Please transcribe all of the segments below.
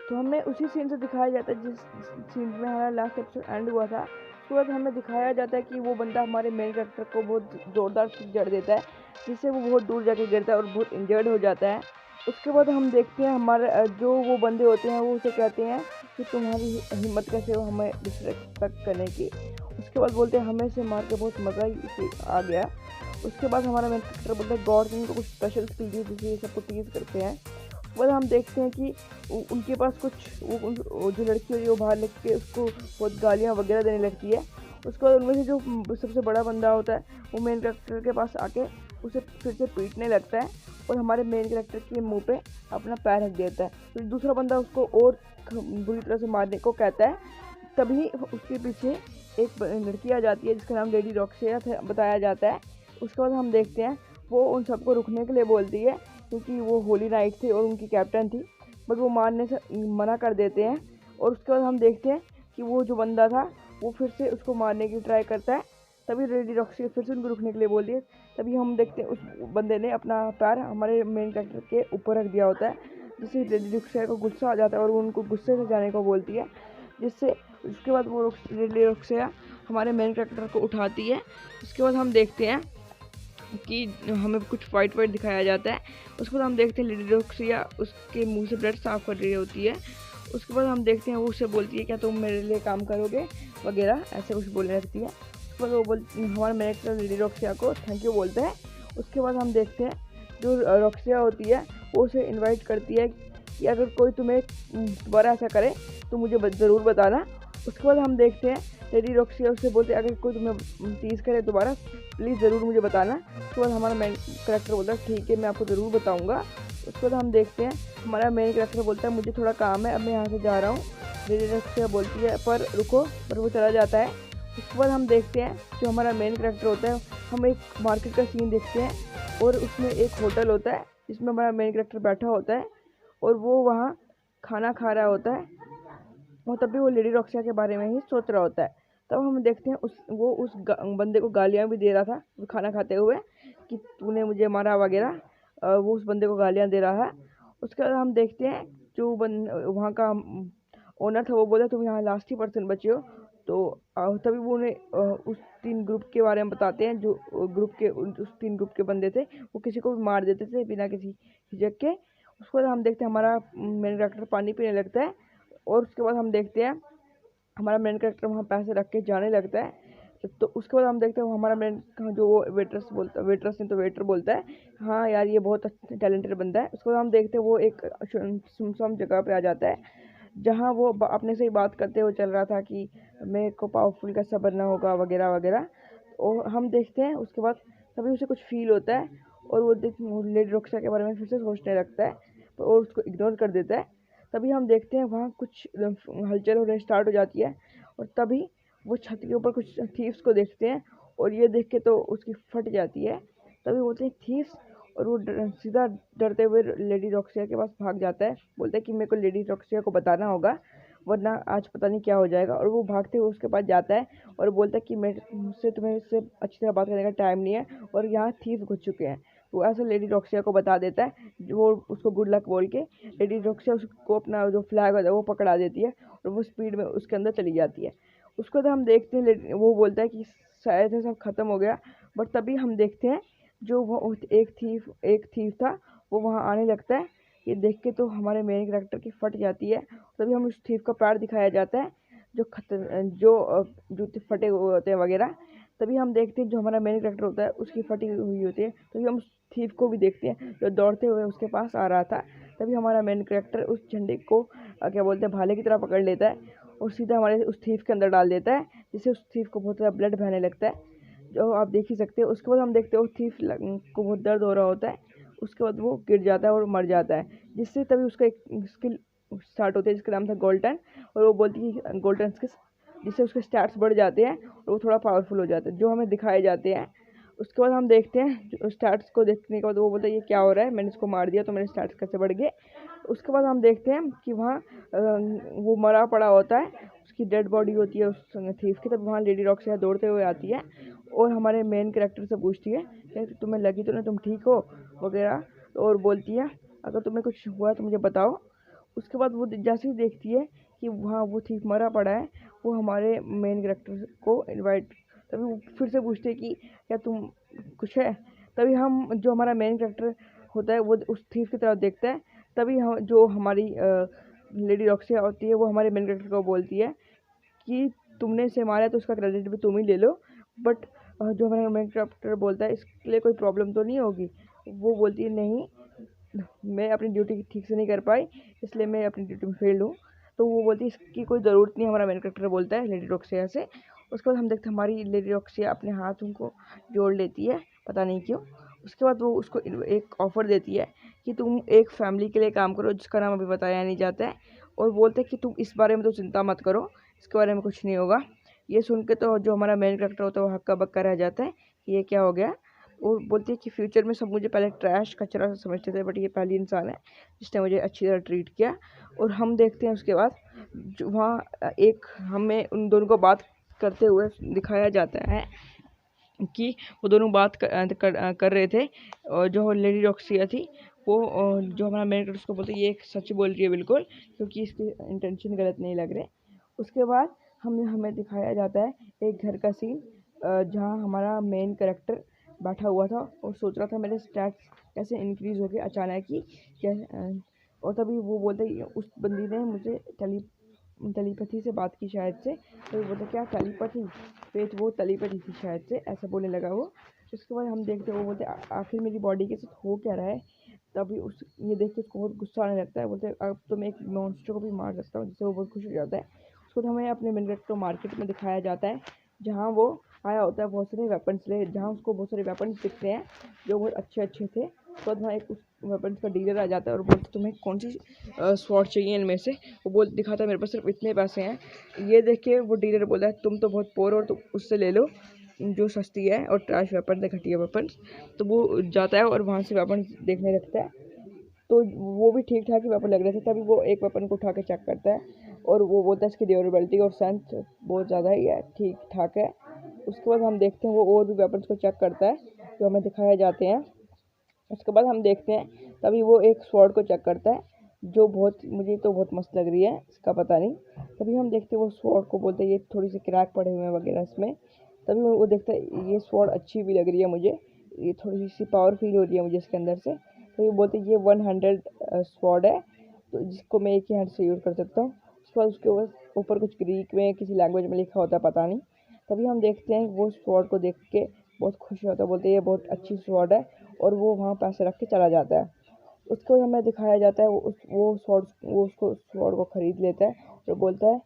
तो हमें उसी सीन से दिखाया जाता है जिस सीन में हमारा लास्ट एपिसोड एंड हुआ था। उसके बाद हमें दिखाया जाता है कि वो बंदा हमारे मेन कैरेक्टर को बहुत ज़ोरदार किक जड़ देता है, जिससे वो बहुत दूर जाके गिरता है और बहुत इंजर्ड हो जाता है। उसके बाद हम देखते हैं हमारे जो वो बंदे होते हैं वो उसे कहते हैं कि तुम्हारी हिम्मत कैसे हो हमें डिसरेस्पेक्ट करने की। उसके बाद बोलते हैं हमें से मार के बहुत मज़ा ही आ गया। उसके बाद हमारा मेन कैरेक्टर बोलता है गॉड ने उनको कुछ स्पेशल स्किल दी जिससे ये सबको टीज करते हैं। बाद हम देखते हैं कि उनके पास कुछ वो जो लड़की होती है वो बाहर लग के उसको बहुत गालियाँ वगैरह देने लगती है। उसके बाद उनमें से जो सबसे बड़ा बंदा होता है वो मेन कैरेक्टर के पास आके उसे फिर से पीटने लगता है और हमारे मेन कैरेक्टर के मुंह पे अपना पैर रख देता है। फिर दूसरा बंदा उसको और बुरी तरह से मारने को कहता है। तभी उसके पीछे एक लड़की आ जाती है जिसका नाम लेडी रॉक्सिया बताया जाता है। उसके बाद हम देखते हैं वो उन सबको रुकने के लिए बोलती है क्योंकि वो होली नाइट थी और उनकी कैप्टन थी, बट वो मारने से मना कर देते हैं। और उसके बाद हम देखते हैं कि वो जो बंदा था वो फिर से उसको मारने की ट्राई करता है। तभी लेडी रॉक्सी फिर से उनको रुकने के लिए बोलती है। तभी हम देखते हैं उस बंदे ने अपना पैर हमारे मेन कैरेक्टर के ऊपर रख दिया होता है, जिससे लेडी रॉक्सी को गुस्सा आ जाता है और वो उनको गुस्से से जाने को बोलती है। जिससे उसके बाद वो लेडी रॉक्सी हमारे मेन कैरेक्टर को उठाती है। उसके बाद हम देखते हैं कि हमें कुछ फाइट दिखाया जाता है। उसके बाद हम देखते हैं लेडी रॉक्सिया उसके मुंह से ब्लड साफ कर रही होती है। उसके बाद हम देखते हैं वो उससे बोलती है क्या तुम मेरे लिए काम करोगे वगैरह ऐसे कुछ बोलने लगती है। उसके बाद वो हमारा मेन लेडी रॉक्सिया को थैंक यू बोलते हैं। उसके बाद हम देखते हैं जो रॉक्सिया होती है वो उसे इन्वाइट करती है कि अगर कोई तुम्हें दोबारा ऐसा करे तो मुझे ज़रूर बताना। उसके बाद हम देखते हैं लेडी रॉक्सिया उससे बोलते हैं अगर कोई तुम्हें टीज़ करे दोबारा प्लीज़ ज़रूर मुझे बताना। उसके बाद हमारा मेन कैरेक्टर बोलता है ठीक है मैं आपको ज़रूर बताऊंगा। उसके बाद हम देखते हैं हमारा मेन कैरेक्टर बोलता है मुझे थोड़ा काम है अब मैं यहाँ से जा रहा हूँ। लेडी रॉक्सिया बोलती है पर रुको, पर वो चला जाता है। उसके बाद हम देखते हैं जो हमारा मेन कैरेक्टर होता है हम एक मार्केट का सीन देखते हैं और उसमें एक होटल होता है जिसमें हमारा मेन कैरेक्टर बैठा होता है और वो वहाँ खाना खा रहा होता है और तभी वो लेडी रॉक्सिया के बारे में ही सोच रहा होता है। तब हम देखते हैं उस बंदे को गालियाँ भी दे रहा था वो खाना खाते हुए कि तूने मुझे मारा वगैरह। वो उस बंदे को गालियाँ दे रहा है। उसके बाद हम देखते हैं जो वहाँ का ओनर था वो बोला तुम यहाँ लास्ट ही पर्सन बचे हो। तो तभी वो उन्हें उस 3 ग्रुप के बारे में बताते हैं जो ग्रुप के उस 3 ग्रुप के बंदे थे वो किसी को भी मार देते थे बिना किसी झिझक के। उसके बाद हम देखते हैं हमारा मेन कैरेक्टर पानी पीने लगता है और उसके बाद हम देखते हैं हमारा मेन कैरेक्टर वहाँ पैसे रख के जाने लगता है। तो उसके बाद हम देखते हैं हमारा मेन जो वो वेटरस नहीं तो वेटर बोलता है हाँ यार ये बहुत टैलेंटेड बंदा है। उसके बाद हम देखते हैं वो एक सुनसान जगह पे आ जाता है जहाँ वो अपने से ही बात करते हुए चल रहा था कि मेरे को पावरफुल कैसा बनना होगा वगैरह वगैरह। और हम देखते हैं उसके बाद तभी उसे कुछ फील होता है और वो लेडी रॉक्सा के बारे में फिर से सोचने लगता है और उसको इग्नोर कर देता है। तभी हम देखते हैं वहाँ कुछ हलचल होने स्टार्ट हो जाती है और तभी वो छत के ऊपर कुछ थीव्स को देखते हैं और ये देख के तो उसकी फट जाती है। तभी बोलते हैं थीव्स और वो सीधा डरते हुए लेडी रॉक्सिया के पास भाग जाता है। बोलता है कि मेरे को लेडी रॉक्सिया को बताना होगा वरना आज पता नहीं क्या हो जाएगा। और वो भागते हुए उसके पास जाता है और बोलता है कि मुझसे तुम्हें इससे अच्छी तरह बात करने का टाइम नहीं है और यहाँ थीव घुस चुके हैं। वो ऐसा लेडी रॉक्सिया को बता देता है जो वो उसको गुड लक बोल के लेडी रॉक्सिया उसको अपना जो फ्लैग होता है वो पकड़ा देती है और वो स्पीड में उसके अंदर चली जाती है। उसको तो हम देखते हैं वो बोलता है कि शायद से सब खत्म हो गया। बट तभी हम देखते हैं जो वो एक थीव था वो वहाँ आने लगता है। ये देख के तो हमारे मेन कैरेक्टर की फट जाती है। तभी हम उस थीव का पैर दिखाया जाता है जो जूते फटे हुए होते हैं वगैरह। तभी हम देखते हैं जो हमारा मेन कैरेक्टर होता है उसकी फटी हुई होती है। तभी हम उस थीव को भी देखते हैं जो दौड़ते हुए उसके पास आ रहा था। तभी हमारा मेन कैरेक्टर उस झंडे को क्या बोलते हैं भाले की तरह पकड़ लेता है और सीधा हमारे उस थीव के अंदर डाल देता है जिससे उस थीव को बहुत ज़्यादा ब्लड बहने लगता है जो आप देख ही सकते हो। उसके बाद हम देखते हैं उस थीव को बहुत दर्द हो रहा होता है। उसके बाद वो गिर जाता है और मर जाता है जिससे तभी उसका एक स्किल स्टार्ट होती है जिसका नाम था गोल्डन। और वो बोलती है गोल्डन स्किल जिससे उसके स्टैट्स बढ़ जाते हैं और वो थोड़ा पावरफुल हो जाता है जो हमें दिखाए जाते हैं। उसके बाद हम देखते हैं स्टैट्स को देखने के बाद वो बोलता है ये क्या हो रहा है मैंने इसको मार दिया तो मेरे स्टैट्स कैसे बढ़ गए। उसके बाद हम देखते हैं कि वहाँ वो मरा पड़ा होता है उसकी डेड बॉडी होती है उस थीफ की। तब वहाँ लेडी रॉक्सिया दौड़ते हुए आती है और हमारे मेन कैरेक्टर से पूछती है कि तुम्हें लगी तो नहीं तुम ठीक हो वगैरह। और बोलती है अगर तुम्हें कुछ हुआ तो मुझे बताओ। उसके बाद वो जैसे ही देखती है कि वहाँ वो थीफ मरा पड़ा है, वो हमारे मेन कैरेक्टर को इनवाइट, तभी वो फिर से पूछते हैं कि क्या तुम कुछ है। तभी हम जो हमारा मेन कैरेक्टर होता है वो उस थीफ की तरफ देखता है। तभी हम जो हमारी लेडी रॉक्सिया होती है वो हमारे मेन कैरेक्टर को बोलती है कि तुमने इसे मारा है तो उसका क्रेडिट भी तुम ही ले लो। बट जो हमारा मेन कैरेक्टर बोलता है इसके लिए कोई प्रॉब्लम तो नहीं होगी। वो बोलती है नहीं, मैं अपनी ड्यूटी ठीक से नहीं कर पाई, इसलिए मैं अपनी ड्यूटी में फेल हूँ। तो वो बोलती है इसकी कोई ज़रूरत नहीं, हमारा मेन कैरेक्टर बोलता है लेडी रॉक्सिया से। उसके बाद हम देखते हैं हमारी लेडी रॉक्सिया अपने हाथों को जोड़ लेती है, पता नहीं क्यों। उसके बाद वो उसको एक ऑफ़र देती है कि तुम एक फैमिली के लिए काम करो जिसका नाम अभी बताया नहीं जाता है, और बोलते हैं कि तुम इस बारे में तो चिंता मत करो, इसके बारे में कुछ नहीं होगा। ये सुन के तो जो हमारा मेन कैरेक्टर होता है वो हक्का बक्का रह जाता है कि ये क्या हो गया। वो बोलती है कि फ्यूचर में सब मुझे पहले ट्रैश कचरा समझते थे, बट ये पहली इंसान है जिसने मुझे अच्छी तरह ट्रीट किया। और हम देखते हैं उसके बाद जो वहाँ एक हमें उन दोनों को बात करते हुए दिखाया जाता है कि वो दोनों बात कर रहे थे। और जो लेडी रॉक्सिया थी वो जो हमारा मेन कैरेक्टर उसको बोलते ये एक सच बोल रही है बिल्कुल, क्योंकि इसके इंटेंशन गलत नहीं लग रहे। उसके बाद हमें दिखाया जाता है एक घर का सीन, जहाँ हमारा मेन कैरेक्टर बैठा हुआ था और सोच रहा था मेरे स्टैट्स कैसे इंक्रीज़ हो गए अचानक ही और तभी वो बोलते उस बंदी ने मुझे टेलीपैथी से बात की शायद से। तो वो बोलते क्या टेलीपैथी, पेट वो टेलीपैथी थी शायद से, ऐसा बोलने लगा वो। उसके बाद हम देखते वो बोलते आखिर मेरी बॉडी के साथ हो क्या रहा है। तभी उस ये देख के उसको बहुत गुस्सा आने लगता है, बोलते अब तो मैं एक मॉन्स्टर को भी मार सकता हूँ, जिससे वो बहुत खुश हो जाता है। उसको तो हमें अपने मिनरेट को मार्केट में दिखाया जाता है, जहाँ वो आया होता है बहुत सारे वेपन्स ले, जहाँ उसको बहुत सारे वेपन्स दिखते हैं जो बहुत अच्छे अच्छे थे। तो वहाँ एक उस वेपन्स का डीलर आ जाता है और बोलते तुम्हें कौन सी स्वॉर्ड चाहिए इनमें से। वो बोल दिखाता है मेरे पास सिर्फ इतने पैसे हैं। ये देख के वो डीलर बोलता है तुम तो बहुत पोर हो और तुम उससे ले लो जो सस्ती है और ट्रैश वेपन है, घटिया वेपन। तो वो जाता है और वहाँ से वेपन देखने लगता है, तो वो भी ठीक ठाक ही वेपन लग रहे थे। तभी वो एक वेपन को उठा के चेक करता है और वो बोलता है इसकी ड्यूरेबिलिटी और स्ट्रेंथ बहुत ज़्यादा ही है, ठीक ठाक है। उसके बाद हम देखते हैं वो और भी वेपन्स को चेक करता है जो हमें दिखाए जाते हैं। उसके बाद हम देखते हैं तभी वो एक स्वॉर्ड को चेक करता है जो मुझे तो बहुत मस्त लग रही है, इसका पता नहीं। तभी हम देखते हैं वो स्वॉर्ड को बोलते हैं ये थोड़ी सी क्रैक पड़े हुए हैं वगैरह इसमें। तभी वो देखता है ये स्वॉर्ड अच्छी भी लग रही है मुझे, ये थोड़ी सी पावर फील हो रही है मुझे इसके अंदर से। तो ये बोलते हैं ये 100 स्वॉर्ड है, तो जिसको मैं एक ही हैंड से यूज़ कर सकता हूँ। उसके बाद उसके ऊपर कुछ ग्रीक में किसी लैंग्वेज में लिखा होता है, पता नहीं। तभी हम देखते हैं वो स्वॉर्ड को देख के बहुत खुश होता है, बोलते हैं ये बहुत अच्छी स्वॉर्ड है, और वो वहाँ पैसे रख के चला जाता है। उसको हमें दिखाया जाता है वो उसको स्वॉर्ड को ख़रीद लेता है और बोलता है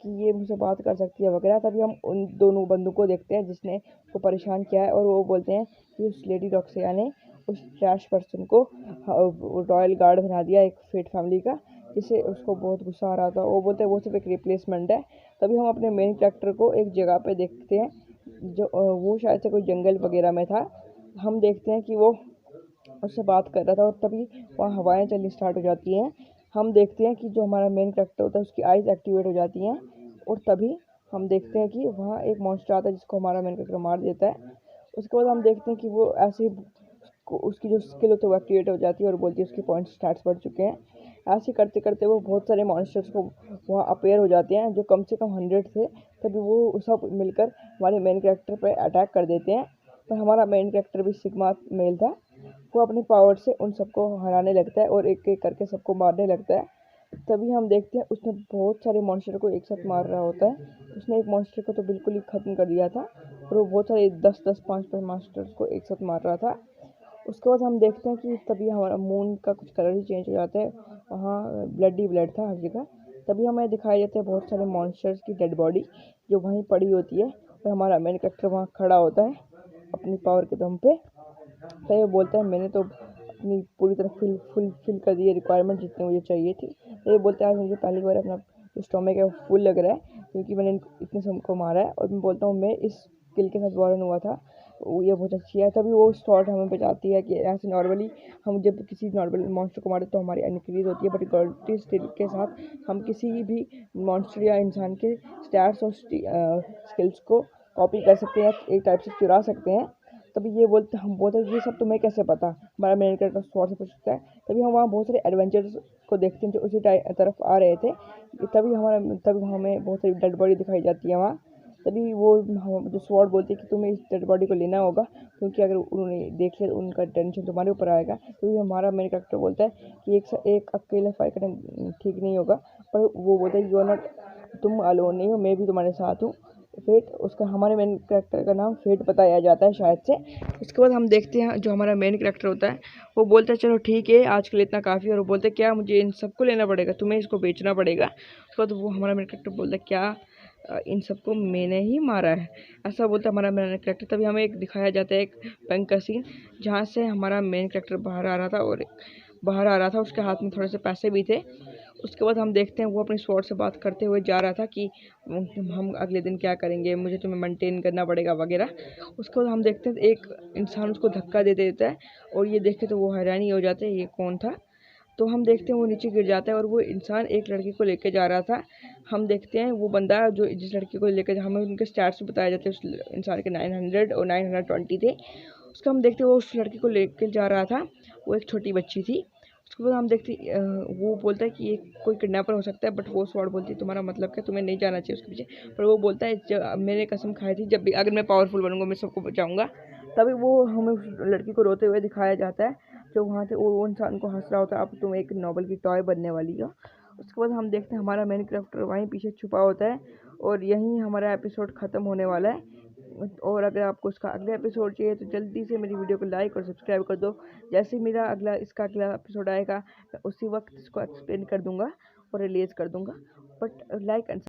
कि ये मुझसे बात कर सकती है वगैरह। तभी हम उन दोनों बंदों को देखते हैं जिसने उसको परेशान किया है, और वो बोलते हैं कि उस लेडी रॉक्सिया ने उस ट्रैश पर्सन को रॉयल गार्ड बना दिया एक फेट फैमिली का, जिससे उसको बहुत गुस्सा आ रहा था। वो बोलते हैं वो सिर्फ एक रिप्लेसमेंट है। तभी हम अपने मेन कैरेक्टर को एक जगह पे देखते हैं जो वो शायद से कोई जंगल वगैरह में था। हम देखते हैं कि वो उससे बात कर रहा था, और तभी वहाँ हवाएं चलनी स्टार्ट हो जाती हैं। हम देखते हैं कि जो हमारा मेन कैरेक्टर होता है उसकी आइज़ एक्टिवेट हो जाती हैं, और तभी हम देखते हैं कि वहाँ एक मॉन्स्टर आता है जिसको हमारा मेन कैरेक्टर मार देता है। उसके बाद हम देखते हैं कि वो ऐसे ही उसकी जो स्किल होती है वो एक्टिवेट हो जाती है और बोलती है उसके पॉइंट स्टार्ट्स बढ़ चुके हैं। ऐसे करते करते वो बहुत सारे मॉन्स्टर्स को वहाँ अपेयर हो जाते हैं जो कम से कम 100 थे। तभी वो सब मिलकर हमारे मेन कैरेक्टर पर अटैक कर देते हैं। पर हमारा मेन कैरेक्टर भी सिग्मा मेल था, वो अपनी पावर से उन सबको हराने लगता है और एक एक करके सबको मारने लगता है। तभी हम देखते हैं उसने बहुत सारे मॉन्स्टर को एक साथ मार रहा होता है। उसने एक मॉन्स्टर को तो बिल्कुल ही ख़त्म कर दिया था, और वो बहुत सारे 10-10 5-5 मॉन्स्टर्स को एक साथ मार रहा था। उसके बाद हम देखते हैं कि तभी हमारा मून का कुछ कलर ही चेंज हो जाता है, वहाँ ब्लड ही ब्लड था हर जगह। तभी हमें दिखाई देते हैं बहुत सारे मॉन्स्टर्स की डेड बॉडी जो वहीं पड़ी होती है, और हमारा मेन कैरेक्टर वहाँ खड़ा होता है अपनी पावर के दम पे। तो ये बोलता है मैंने तो अपनी पूरी तरह फुल कर दी है रिक्वायरमेंट जितनी मुझे चाहिए थी। तो ये बोलता है आज मुझे पहली बार अपना जो स्टोमक है वो फुल लग रहा है क्योंकि मैंने इतने सबको मारा है। और मैं बोलता हूँ मैं इस स्किल के साथ बॉर्न हुआ था, ये बहुत अच्छी है। तभी वो थॉट हमें बताती है कि ऐसे नॉर्मली हम जब किसी नॉर्मल मॉन्स्टर को मारते तो हमारी इंक्रीज़ होती है, बट गॉड्री स्किल के साथ हम किसी भी मॉन्स्टर या इंसान के स्टैट्स और स्किल्स को कॉपी कर सकते हैं, एक टाइप से चुरा सकते हैं। तभी ये बोलते हम बोलते हैं ये सब तुम्हें कैसे पता, हमारा मेन कैरेक्टर स्वॉर्ड से पूछता है। तभी हम वहाँ बहुत सारे एडवेंचर्स को देखते हैं जो उसी तरफ आ रहे थे। तभी हमें बहुत सारी डेड बॉडी दिखाई जाती है वहाँ। तभी वो जो स्वॉर्ड बोलती है कि तुम्हें इस डेड बॉडी को लेना होगा, क्योंकि अगर उन्होंने देख लिया तो उनका टेंशन तुम्हारे ऊपर आएगा। तो हमारा मेन कैरेक्टर बोलता है कि एक अकेले फाइट करना ठीक नहीं होगा, पर वो बोलता है यू आर नॉट, तुम अलोन नहीं हो, मैं भी तुम्हारे साथ हूँ। फेट, उसका हमारे मेन कैरेक्टर का नाम फेट बताया जाता है शायद से। उसके बाद हम देखते हैं जो हमारा मेन कैरेक्टर होता है वो बोलता है चलो ठीक है आज के लिए इतना काफ़ी, और वो बोलते हैं क्या मुझे इन सबको लेना पड़ेगा, तुम्हें इसको बेचना पड़ेगा। उसके बाद वो हमारा मेन कैरेक्टर बोलता है क्या इन सबको मैंने ही मारा है, ऐसा बोलता है हमारा मेन कैरेक्टर। तभी हमें एक दिखाया जाता है एक बैंक का सीन जहाँ से हमारा मेन कैरेक्टर बाहर आ रहा था, उसके हाथ में थोड़े से पैसे भी थे। उसके बाद हम देखते हैं वो अपनी स्वॉर्ड से बात करते हुए जा रहा था कि हम अगले दिन क्या करेंगे, मुझे तुम्हें मेंटेन करना पड़ेगा वगैरह। उसके बाद हम देखते हैं एक इंसान उसको धक्का दे देता है, और ये देख के तो वो हैरानी हो जाते हैं ये कौन था। तो हम देखते हैं वो नीचे गिर जाता है और वो इंसान एक लड़की को लेके जा रहा था। हम देखते हैं वो बंदा जो जिस लड़की को लेकर, हमें उनके स्टैट्स बताए जाते हैं उस इंसान के 900 और 920 थे। उसका हम देखते हैं वो उस लड़की को लेकर जा रहा था, वो एक छोटी बच्ची थी। उसके बाद हम देखते वो बोलता है कि ये कोई किडनैपर हो सकता है, बट वो स्वॉर्ड बोलती है तुम्हारा मतलब क्या, तुम्हें नहीं जाना चाहिए उसके पीछे। पर वो बोलता है जब मैंने कसम खाई थी जब भी अगर मैं पावरफुल बनूंगा मैं सबको बचाऊंगा। तभी वो हमें उस लड़की को रोते हुए दिखाया जाता है जो वहाँ से वो इंसान को हंस रहा होता है, अब तुम एक नोबल की टॉय बनने वाली हो। उसके बाद हम देखते हैं हमारा मेन कैरेक्टर वहीं पीछे छुपा होता है, और यहीं हमारा एपिसोड ख़त्म होने वाला है। और अगर आपको इसका अगला एपिसोड चाहिए तो जल्दी से मेरी वीडियो को लाइक और सब्सक्राइब कर दो। जैसे ही इसका अगला एपिसोड आएगा मैं उसी वक्त इसको एक्सप्लेन कर दूंगा और रिलीज़ कर दूंगा। But like and